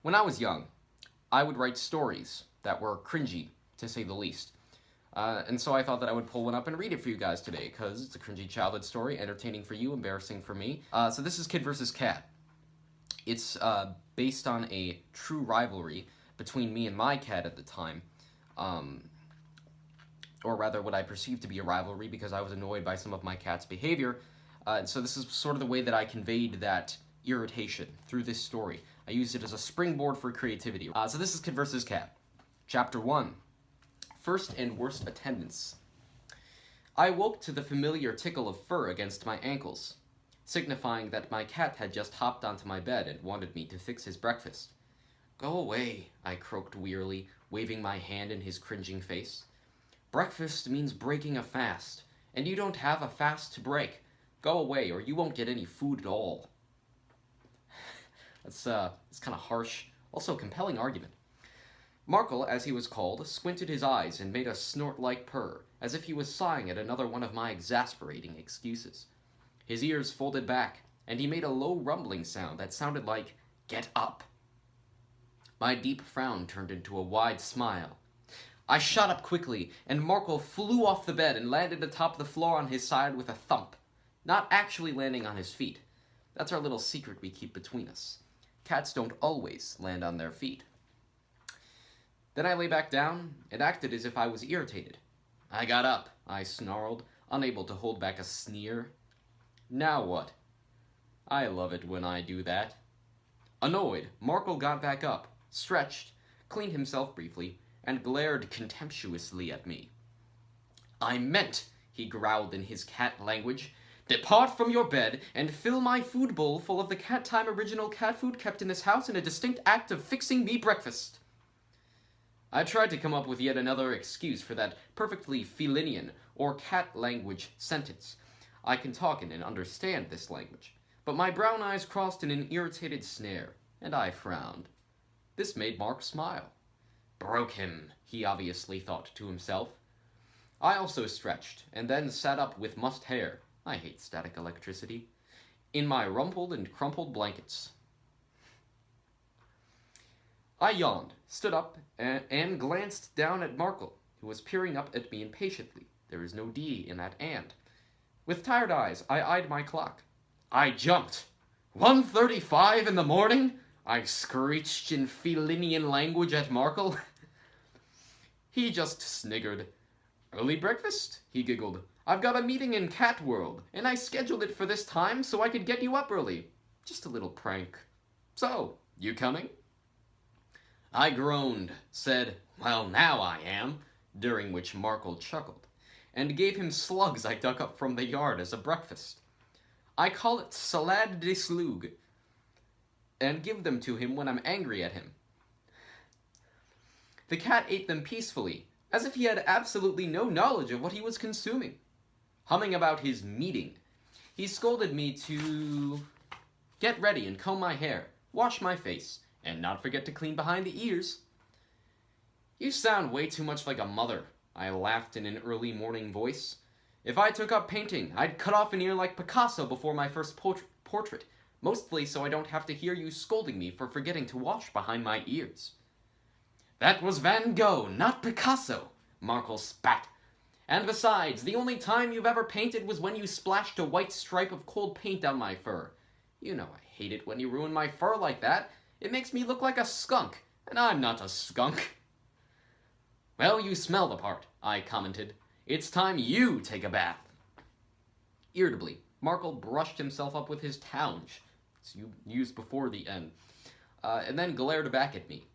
When I was young, I would write stories that were cringy, to say the least. And so I thought that I would pull one up and read it for you guys today, because it's a cringy childhood story, entertaining for you, embarrassing for me. So this is Kid vs. Cat. It's based on a true rivalry between me and my cat at the time. Or rather, what I perceived to be a rivalry because I was annoyed by some of my cat's behavior. And so this is sort of the way that I conveyed that irritation through this story. I used it as a springboard for creativity. So this is Kid vs. Cat. Chapter 1. First and worst attendance. I woke to the familiar tickle of fur against my ankles, signifying that my cat had just hopped onto my bed and wanted me to fix his breakfast. "Go away," I croaked wearily, waving my hand in his cringing face. "Breakfast means breaking a fast, and you don't have a fast to break. Go away, or you won't get any food at all." It's kind of harsh, also compelling argument. Markle, as he was called, squinted his eyes and made a snort-like purr, as if he was sighing at another one of my exasperating excuses. His ears folded back, and he made a low rumbling sound that sounded like, "Get up." My deep frown turned into a wide smile. I shot up quickly, and Markle flew off the bed and landed atop the floor on his side with a thump, not actually landing on his feet. That's our little secret we keep between us. Cats don't always land on their feet. Then I lay back down and acted as if I was irritated. "I got up," I snarled, unable to hold back a sneer. "Now what?" I love it when I do that. Annoyed, Markle got back up, stretched, cleaned himself briefly, and glared contemptuously at me. "I meant," he growled in his cat language, "depart from your bed and fill my food bowl full of the Cat Time original cat food kept in this house in a distinct act of fixing me breakfast." I tried to come up with yet another excuse for that perfectly felinian or cat language sentence. I can talk in and understand this language, but my brown eyes crossed in an irritated snare, and I frowned. This made Mark smile. Broke him, he obviously thought to himself. I also stretched, and then sat up with mussed hair. I hate static electricity. In my rumpled and crumpled blankets. I yawned, stood up, and glanced down at Markle, who was peering up at me impatiently. There is no D in that "and." With tired eyes, I eyed my clock. I jumped. 1:35 in the morning? I screeched in felinian language at Markle. He just sniggered. "Early breakfast?" he giggled. "I've got a meeting in Cat World, and I scheduled it for this time so I could get you up early. Just a little prank. So, you coming?" I groaned, said, "Well, now I am," during which Markle chuckled, and gave him slugs I dug up from the yard as a breakfast. I call it salade de slug, and give them to him when I'm angry at him. The cat ate them peacefully, as if he had absolutely no knowledge of what he was consuming. Humming about his meeting, he scolded me to get ready and comb my hair, wash my face, and not forget to clean behind the ears. "You sound way too much like a mother," I laughed in an early morning voice. "If I took up painting, I'd cut off an ear like Picasso before my first portrait, mostly so I don't have to hear you scolding me for forgetting to wash behind my ears." "That was Van Gogh, not Picasso," Markle spat. "And besides, the only time you've ever painted was when you splashed a white stripe of cold paint down my fur. You know I hate it when you ruin my fur like that. It makes me look like a skunk, and I'm not a skunk." "Well, you smell the part," I commented. "It's time you take a bath." Irritably, Markle brushed himself up with his tounge, it's used before the N, and then glared back at me.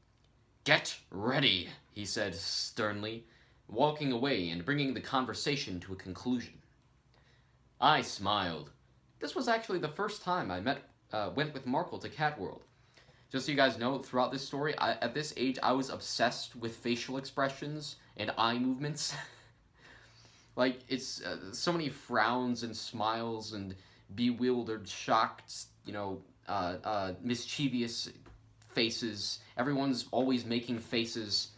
"Get ready," he said sternly, walking away and bringing the conversation to a conclusion. I smiled. This was actually the first time I went with Markle to Cat World. Just so you guys know, throughout this story, at this age, I was obsessed with facial expressions and eye movements. Like, it's so many frowns and smiles and bewildered, shocked, mischievous faces. Everyone's always making faces.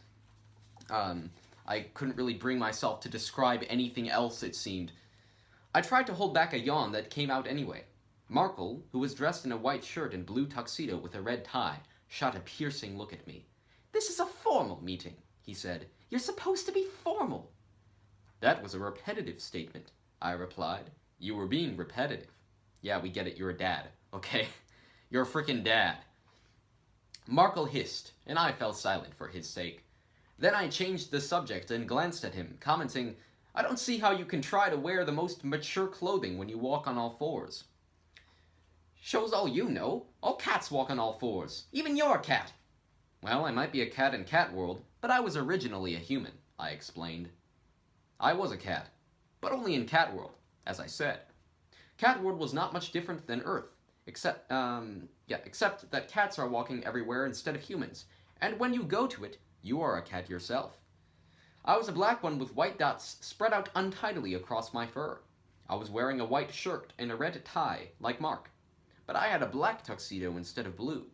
I couldn't really bring myself to describe anything else, it seemed. I tried to hold back a yawn that came out anyway. Markle, who was dressed in a white shirt and blue tuxedo with a red tie, shot a piercing look at me. "This is a formal meeting," he said. "You're supposed to be formal." "That was a repetitive statement," I replied. "You were being repetitive." "Yeah, we get it, you're a dad, okay? You're a frickin' dad." Markle hissed, and I fell silent for his sake. Then I changed the subject and glanced at him, commenting, "I don't see how you can try to wear the most mature clothing when you walk on all fours." "Shows all you know. All cats walk on all fours. Even you're a cat." "Well, I might be a cat in cat world, but I was originally a human," I explained. "I was a cat, but only in cat world, as I said. Cat world was not much different than Earth, except that cats are walking everywhere instead of humans, and when you go to it, you are a cat yourself. I was a black one with white dots spread out untidily across my fur. I was wearing a white shirt and a red tie, like Mark, but I had a black tuxedo instead of blue."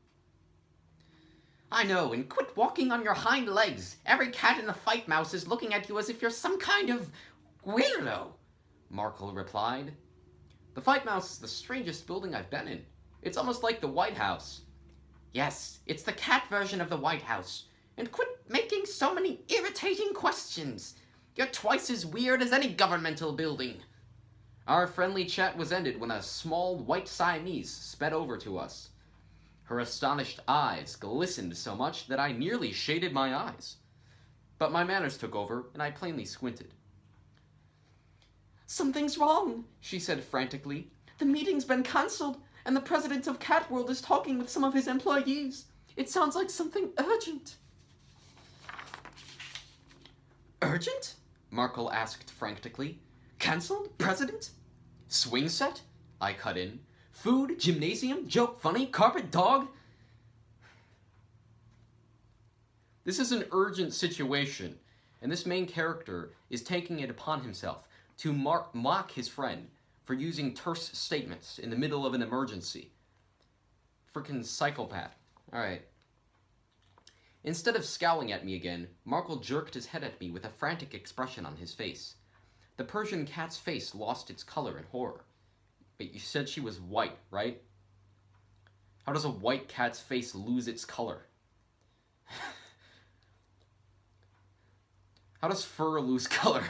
"I know, and quit walking on your hind legs. Every cat in the Fight Mouse is looking at you as if you're some kind of weirdo," Markle replied. "The Fight Mouse is the strangest building I've been in. It's almost like the White House." "Yes, it's the cat version of the White House. And quit making so many irritating questions. You're twice as weird as any governmental building." Our friendly chat was ended when a small white Siamese sped over to us. Her astonished eyes glistened so much that I nearly shaded my eyes. But my manners took over, and I plainly squinted. "Something's wrong," she said frantically. "The meeting's been cancelled, and the president of Cat World is talking with some of his employees. It sounds like something urgent." "Urgent?" Markle asked frantically. "Cancelled? President? Swing set?" I cut in. "Food? Gymnasium? Joke funny? Carpet? Dog?" This is an urgent situation, and this main character is taking it upon himself to mock his friend for using terse statements in the middle of an emergency. Frickin' psychopath. Alright. Instead of scowling at me again, Markle jerked his head at me with a frantic expression on his face. The Persian cat's face lost its color in horror. "But you said she was white, right? How does a white cat's face lose its color? How does fur lose color?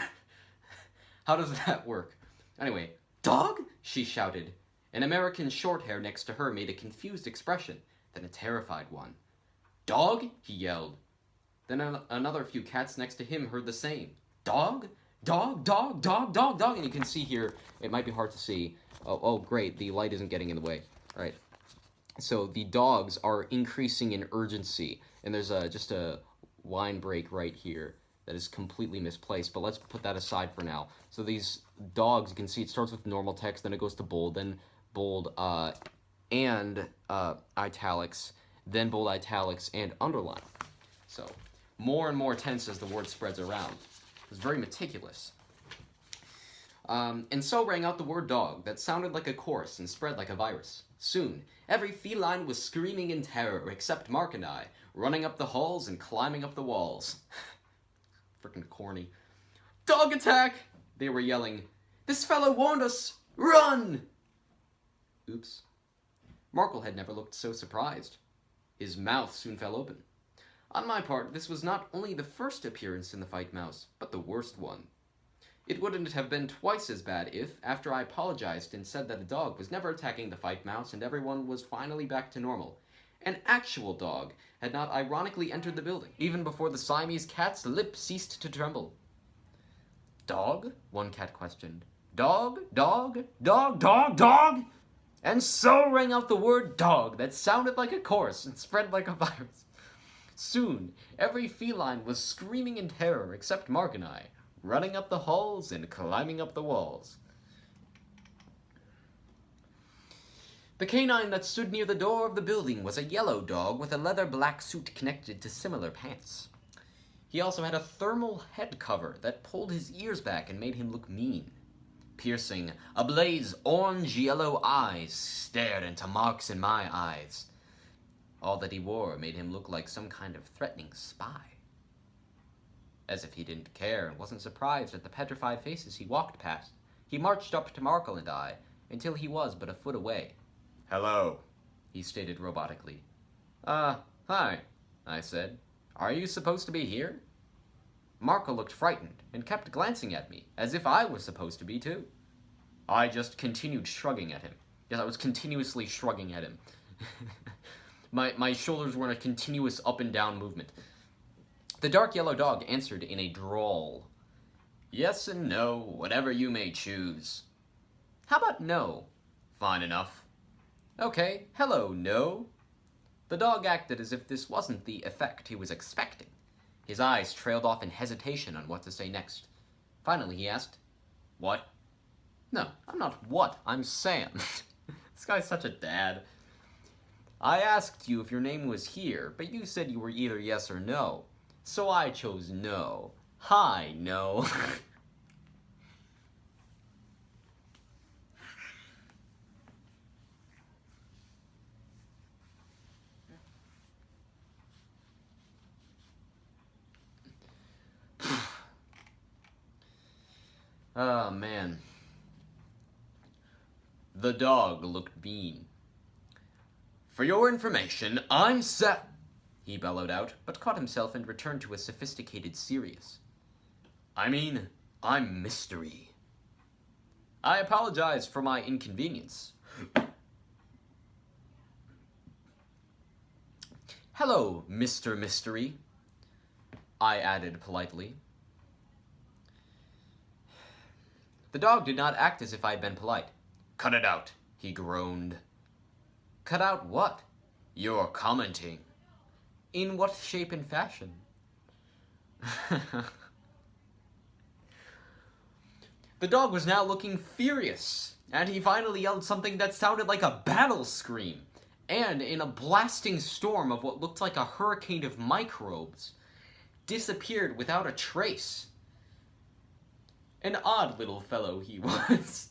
How does that work?" Anyway, "Dog?" she shouted. An American shorthair next to her made a confused expression, then a terrified one. "Dog?" he yelled. Then another few cats next to him heard the same. "Dog? Dog, dog, dog, dog, dog." And you can see here, it might be hard to see. Oh, great, the light isn't getting in the way. All right. So the dogs are increasing in urgency, and there's just a line break right here that is completely misplaced, but let's put that aside for now. So these dogs, you can see it starts with normal text, then it goes to bold, then bold and italics, then bold italics and underline. So more and more tense as the word spreads around. It's very meticulous. And so rang out the word dog that sounded like a chorus and spread like a virus. Soon, every feline was screaming in terror except Mark and I, running up the halls and climbing up the walls. Frickin' corny. "Dog attack!" they were yelling. "This fellow warned us! Run!" Oops. Markle had never looked so surprised. His mouth soon fell open. On my part, this was not only the first appearance in the Fight Mouse, but the worst one. It wouldn't have been twice as bad if, after I apologized and said that a dog was never attacking the Fight Mouse and everyone was finally back to normal, an actual dog had not ironically entered the building, even before the Siamese cat's lip ceased to tremble. "Dog?" one cat questioned. "Dog? Dog? Dog? Dog? Dog?" And so rang out the word dog that sounded like a chorus and spread like a virus. Soon, every feline was screaming in terror except Mark and I, running up the halls and climbing up the walls. The canine that stood near the door of the building was a yellow dog with a leather black suit connected to similar pants. He also had a thermal head cover that pulled his ears back and made him look mean. Piercing, ablaze orange-yellow eyes stared into Mark's and my eyes. All that he wore made him look like some kind of threatening spy. As if he didn't care and wasn't surprised at the petrified faces he walked past, he marched up to Markle and I until he was but a foot away. "Hello," he stated robotically. Hi, I said. Are you supposed to be here? Marco looked frightened and kept glancing at me, as if I was supposed to be too. I just continued shrugging at him. Yes, I was continuously shrugging at him. My shoulders were in a continuous up and down movement. The dark yellow dog answered in a drawl. Yes and no, whatever you may choose. How about no? Fine enough. Okay, hello, no. The dog acted as if this wasn't the effect he was expecting. His eyes trailed off in hesitation on what to say next. Finally, he asked, What? No, I'm not what, I'm Sam. This guy's such a dad. I asked you if your name was here, but you said you were either yes or no. So I chose no. Hi, no. Oh, man. The dog looked mean. For your information, I'm Seth, he bellowed out, but caught himself and returned to a sophisticated serious. I'm Mystery. I apologize for my inconvenience. Hello, Mr. Mystery, I added politely. The dog did not act as if I had been polite. Cut it out, he groaned. Cut out what? You're commenting. In what shape and fashion? The dog was now looking furious, and he finally yelled something that sounded like a battle scream, and in a blasting storm of what looked like a hurricane of microbes, disappeared without a trace. An odd little fellow he was.